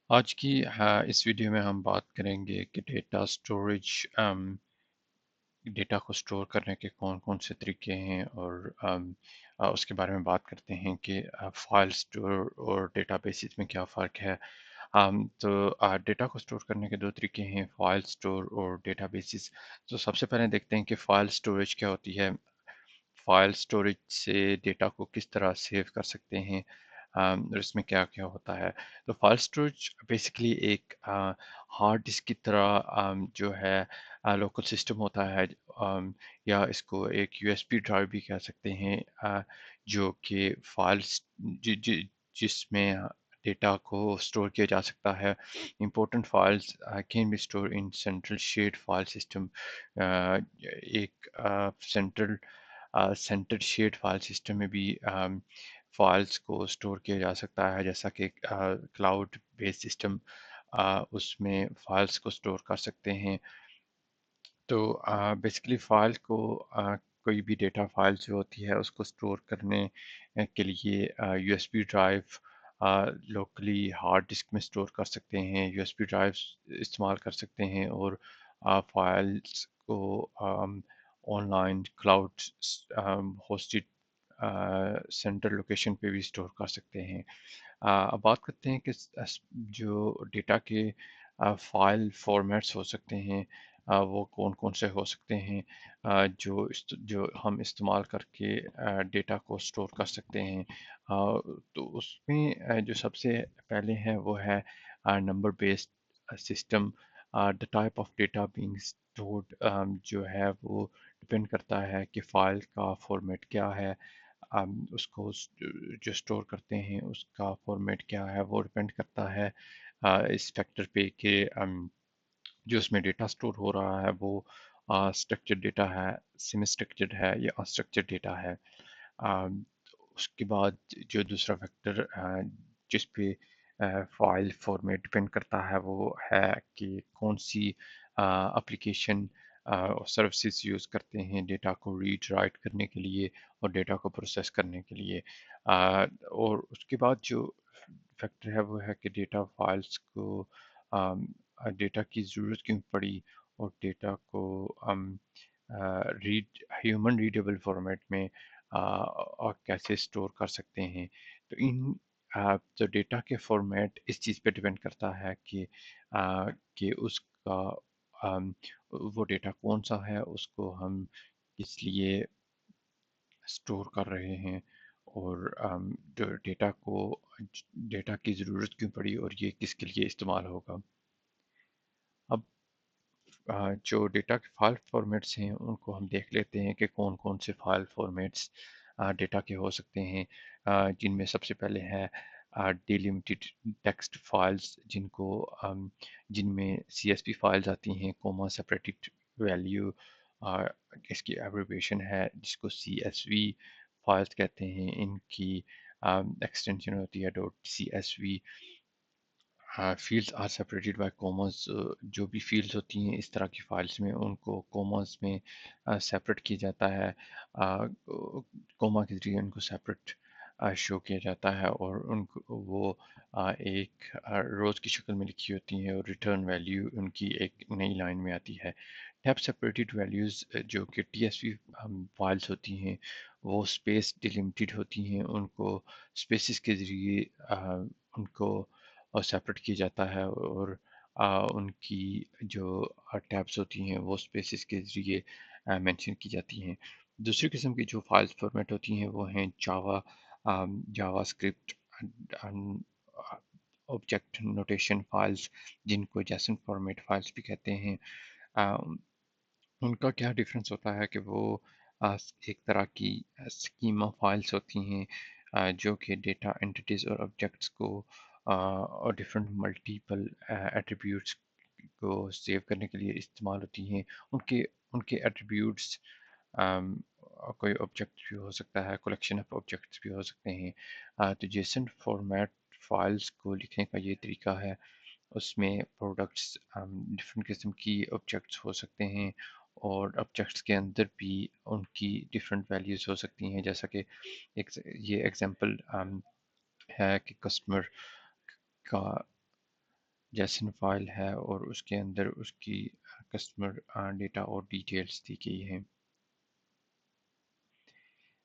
आज की इस वीडियो में हम बात करेंगे कि डेटा स्टोरेज डेटा को स्टोर करने के कौन-कौन से तरीके हैं और उसके बारे में बात करते हैं कि फाइल स्टोर और डेटाबेसेस में क्या फ़र्क है। डेटा को स्टोर करने के 2 तरीके हैं, फाइल स्टोर और डेटाबेसेस। तो सबसे पहले देखते हैं कि फाइल स्टोरेज क्या होती है। फाइल स्टोरेज से डेटा को किस तरह सेव कर सकते हैं, और इसमें क्या-क्या होता है। तो फाइल स्टोरेज बेसिकली एक हार्ड डिस्क की तरह जो है लोकल सिस्टम होता है, या इसको एक यूएसबी ड्राइव भी कह सकते हैं, जो कि फाइल्स जिसमें डेटा को स्टोर किया जा सकता है। Important files can be store in central shared file system. एक सेंटर्ड शेयर्ड फाइल सिस्टम में भी फाइल्स को स्टोर किया जा सकता है, जैसा कि क्लाउड बेस्ड सिस्टम उसमें फाइल्स को स्टोर कर सकते हैं। तो बेसिकली फ़ाइल को कोई भी डेटा फ़ाइल जो होती है उसको स्टोर करने के लिए USB drive locally hard disk में स्टोर कर सकते हैं, यूएसबी ड्राइव्स इस्तेमाल कर सकते हैं, और फाइल्स को online cloud hosted central location पे भी स्टोर कर सकते हैं। अब बात करते हैं कि जो डेटा के फाइल फॉर्मेट्स हो सकते हैं, वो कौन-कौन से हो सकते हैं, जो हम इस्तेमाल करके डेटा को स्टोर कर सकते हैं। तो उसमें जो सबसे पहले है वो है number based system. The type of data being stored जो है वो डिपेंड करता है कि फ़ाइल का फॉर्मेट क्या है। उसको जो स्टोर करते हैं उसका फॉर्मेट क्या है, वो डिपेंड करता है इस फैक्टर पे कि जो उसमें डेटा स्टोर हो रहा है वो स्ट्रक्चर्ड डेटा है, सेमी स्ट्रक्चर्ड है, या अनस्ट्रक्चर्ड डेटा है। अम, उसके बाद जो दूसरा फैक्टर जिस पे फाइल फॉर्मेट डिपेंड करता है वो है कि कौन सी एप्लीकेशन और सर्विसेज यूज़ करते हैं डेटा को रीड राइट करने के लिए और डेटा को प्रोसेस करने के लिए। और उसके बाद जो फैक्टर है वो है कि डेटा फाइल्स को डेटा की ज़रूरत क्यों पड़ी, और डेटा को हम रीड ह्यूमन रीडेबल फॉर्मेट में और कैसे स्टोर कर सकते हैं। तो जो डेटा के फॉर्मेट इस चीज़ पे डिपेंड करता है कि उसका अम, वो डेटा कौन सा है, उसको हम किस लिए स्टोर कर रहे हैं, और जो डेटा की ज़रूरत क्यों पड़ी और ये किसके लिए इस्तेमाल होगा। अब जो डेटा के फाइल फॉर्मेट्स हैं उनको हम देख लेते हैं कि कौन कौन से फाइल फॉर्मेट्स डेटा के हो सकते हैं, जिनमें सबसे पहले है डिलिमिटेड टेक्स्ट फाइल्स, जिनमें सीएसवी फाइल्स आती हैं, कोमा सेपरेटेड वैल्यू, इसकी एब्रिविएशन है जिसको सीएसवी फाइल्स कहते हैं। इनकी एक्सटेंशन होती है dot CSV. Fields are separated by commas. जो भी फील्ड्स होती हैं इस तरह की फाइल्स में उनको कॉमास में सेपरेट किया जाता है, कॉमा के जरिए उनको सेपरेट शो किया जाता है, और उनको वो एक रोज़ की शक्ल में लिखी होती हैं, और रिटर्न वैल्यू उनकी एक नई लाइन में आती है। टैब सेपरेटेड वैल्यूज़ जो कि टीएसवी फाइल्स होती हैं वो स्पेस डिलिमिटेड होती हैं, उनको स्पेसिस के ज़रिए उनको सेपरेट किया जाता है, और उनकी जो टैब्स होती हैं वो स्पेसिस के ज़रिए मेंशन की जाती हैं। दूसरी किस्म की जो फाइल फॉर्मेट होती हैं वो हैं जावास्क्रिप्ट ऑब्जेक्ट नोटेशन फाइल्स, जिनको जेसन फॉर्मेट फाइल्स भी कहते हैं। अ, उनका क्या डिफरेंस होता है कि वो एक तरह की स्कीमा फाइल्स होती हैं, जो कि डेटा एंटिटीज और ऑब्जेक्ट्स को और डिफरेंट मल्टीपल एट्रीब्यूट्स को सेव करने के लिए इस्तेमाल होती हैं। उनके उनके एट्रीब्यूट्स कोई ऑब्जेक्ट भी हो सकता है, कलेक्शन ऑफ ऑब्जेक्ट्स भी हो सकते हैं। तो जेसन फॉर्मेट फाइल्स को लिखने का ये तरीका है। उसमें प्रोडक्ट्स डिफरेंट किस्म की ऑब्जेक्ट्स हो सकते हैं, और ऑब्जेक्ट्स के अंदर भी उनकी डिफरेंट वैल्यूज़ हो सकती हैं, जैसा कि ये एग्जांपल है कि कस्टमर का जेसन फाइल है और उसके अंदर उसकी कस्टमर डेटा और डिटेल्स दी गई हैं।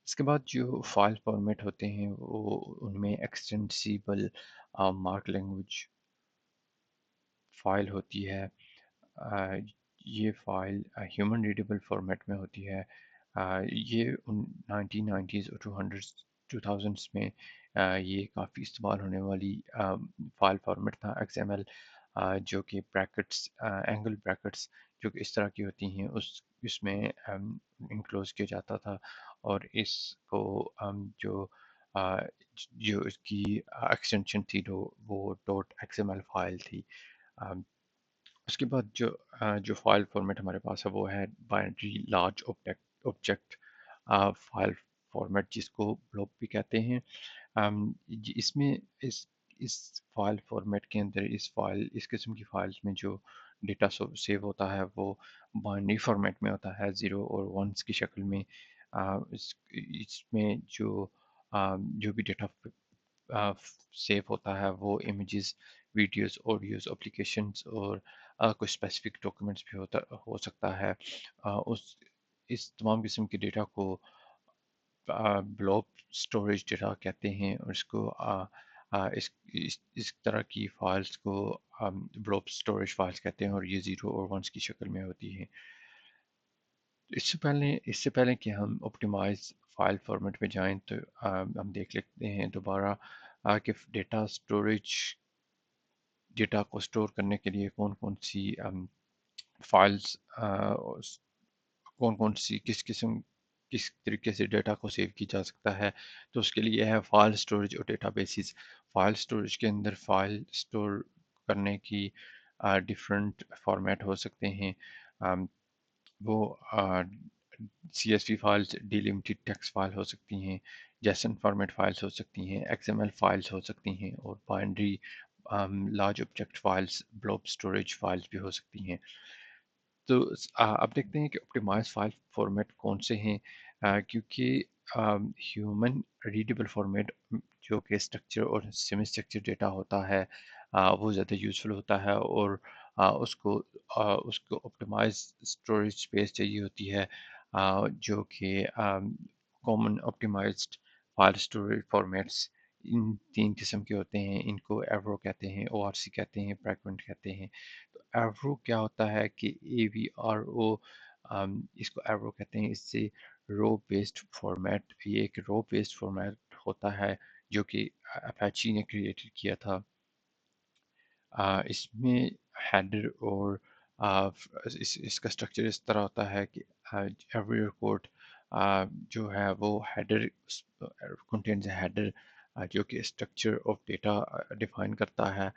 इसके बाद जो फाइल फॉर्मेट होते हैं वो उनमें एक्सटेंसिबल मार्क लैंग्वेज फाइल होती है। अ, ये फ़ाइल ह्यूमन रीडेबल फॉर्मेट में होती है। ये उन 1990s और 2000s में ये काफ़ी इस्तेमाल होने वाली फ़ाइल फॉर्मेट था XML, जो कि ब्रैकेट्स एंगल ब्रैकेट्स जो कि इस तरह की होती हैं उस इसमें इनक्लोज किया जाता था। और इसको जो अ, जो इसकी एक्सटेंशन थी वो डॉट XML फाइल थी। अम, उसके बाद जो फाइल फॉर्मेट हमारे पास है वो है binary large object object file format, जिसको ब्लॉब भी कहते हैं। इसमें इस फाइल फॉर्मेट के अंदर इस किस्म की फाइल्स में जो डेटा सेव होता है वो बाइनरी फॉर्मेट में होता है, ज़ीरो और वंस की शक्ल में। इसमें जो भी डेटा सेव होता है वो इमेजेस, वीडियोस, ऑडियोज, एप्लीकेशंस और कोई स्पेसिफिक डॉक्यूमेंट्स भी हो सकता है। उस इस तमाम किस्म के डेटा को ब्लॉब स्टोरेज डेटा कहते हैं, और इसको इस तरह की फाइल्स को ब्लॉब स्टोरेज फाइल्स कहते हैं, और ये ज़ीरो और वंस की शक्ल में होती हैं। इससे पहले कि हम ऑप्टिमाइज फाइल फॉर्मेट में जाएं तो हम देख लेते हैं दोबारा कि डेटा को स्टोर करने के लिए कौन कौन सी फाइल्स, कौन कौन सी किस तरीके से डेटा को सेव की जा सकता है। तो उसके लिए है फाइल स्टोरेज और डेटाबेसेस। फाइल स्टोरेज के अंदर फाइल स्टोर करने की डिफरेंट फॉर्मेट हो सकते हैं। अम, वो CSV files, delimited text file हो सकती हैं, जेसन फॉर्मेट फाइल्स हो सकती हैं, XML फाइल्स हो सकती हैं, और binary large object files, blob storage files भी हो सकती हैं। तो अब देखते हैं कि ऑप्टिमाइज फाइल फॉर्मेट कौन से हैं। क्योंकि ह्यूमन रीडेबल फॉर्मेट जो कि स्ट्रक्चर और सेमी स्ट्रक्चर डेटा होता है वो ज़्यादा यूज़फुल होता है, और उसको ऑप्टिमाइज स्टोरेज स्पेस चाहिए होती है, जो कि common optimized file storage formats इन तीन किस्म के होते हैं। इनको एवरो कहते हैं, ORC कहते हैं, फ्रैगमेंट कहते हैं। तो एवरो क्या होता है कि AVRO, इसको एवरो कहते हैं। इससे रो बेस्ड फॉर्मेट ये एक रो बेस्ड फॉर्मेट होता है जो कि अपाची ने क्रिएटेड किया था। इसमें हेडर और इसका स्ट्रक्चर इस तरह होता है कि एवरी रिकॉर्ड जो है वो हेडर कंटेन्स हेडर, जो कि स्ट्रक्चर ऑफ डेटा डिफाइन करता है।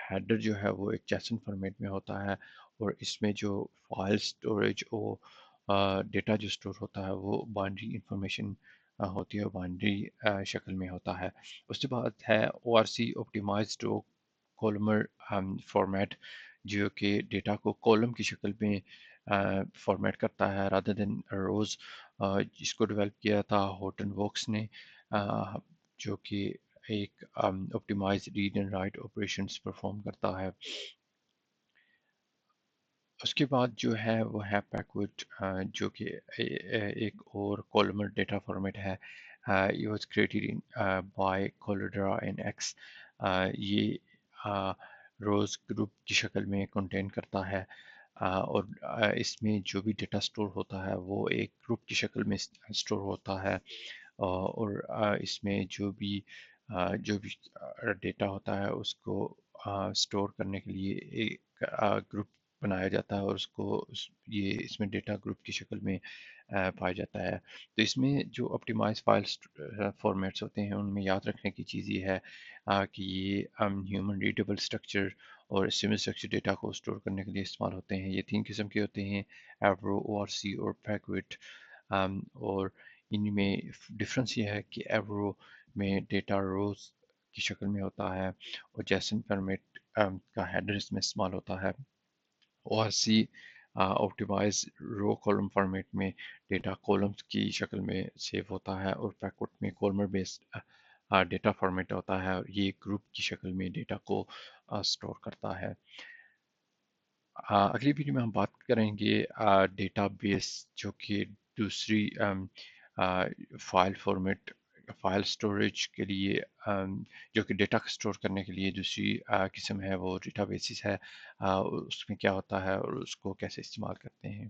हेडर जो है वो एक जेसन फॉर्मेट में होता है, और इसमें जो फाइल स्टोरेज और डेटा जो स्टोर होता है वो बाइनरी इंफॉर्मेशन होती है, बाइनरी शक्ल में होता है। उसके बाद है ORC, ऑप्टिमाइज्ड कॉलमर फॉर्मेट, जो कि डेटा को कॉलम की शक्ल में फॉर्मेट करता है रादर देन रोज। जिसको डेवलप किया था हॉटन वॉक्स ने, अ, जो कि एक optimize read and write operations perform करता है। उसके बाद जो है वो है पैकवर्ड, जो कि एक और कॉलमर डेटा फॉर्मेट है। ये वाज क्रिएटेड इन बाय कोलोडरा एंड एक्स। ये रोज ग्रुप की शक्ल में कंटेन करता है, और इसमें जो भी डेटा स्टोर होता है वो एक ग्रुप की शक्ल में स्टोर होता है। और इसमें जो भी डेटा होता है उसको स्टोर करने के लिए एक ग्रुप बनाया जाता है, और ये इसमें डेटा ग्रुप की शक्ल में पाया जाता है। तो इसमें जो ऑप्टिमाइज फाइल्स फॉर्मेट्स होते हैं उनमें याद रखने की चीज़ ये है कि ये ह्यूमन रीडेबल स्ट्रक्चर और सिमिलर स्ट्रक्चर डेटा को स्टोर करने के लिए इस्तेमाल होते हैं। ये तीन किस्म के होते हैं: एवरो, ORC और पैकविट। और इनमें डिफरेंस ये है कि एवरो में डेटा रोज की शक्ल में होता है, और जेसन फॉर्मेट का हेडर इसमें इस्तेमाल होता है। ORC optimize row column format में डेटा कॉलम्स की शक्ल में सेव होता है, और पैकवर्ड में कॉलमर बेस्ड ڈیٹا فارمیٹ ہوتا ہے اور یہ گروپ کی شکل میں ڈیٹا کو اسٹور کرتا ہے۔ اگلی ویڈیو میں ہم بات کریں گے ڈیٹا بیس جو کہ دوسری فائل فارمیٹ فائل سٹوریج کے لیے جو کہ ڈیٹا سٹور کرنے کے لیے دوسری قسم ہے وہ ڈیٹا بیسز ہے۔ اس میں کیا ہوتا ہے اور اس کو کیسے استعمال کرتے ہیں۔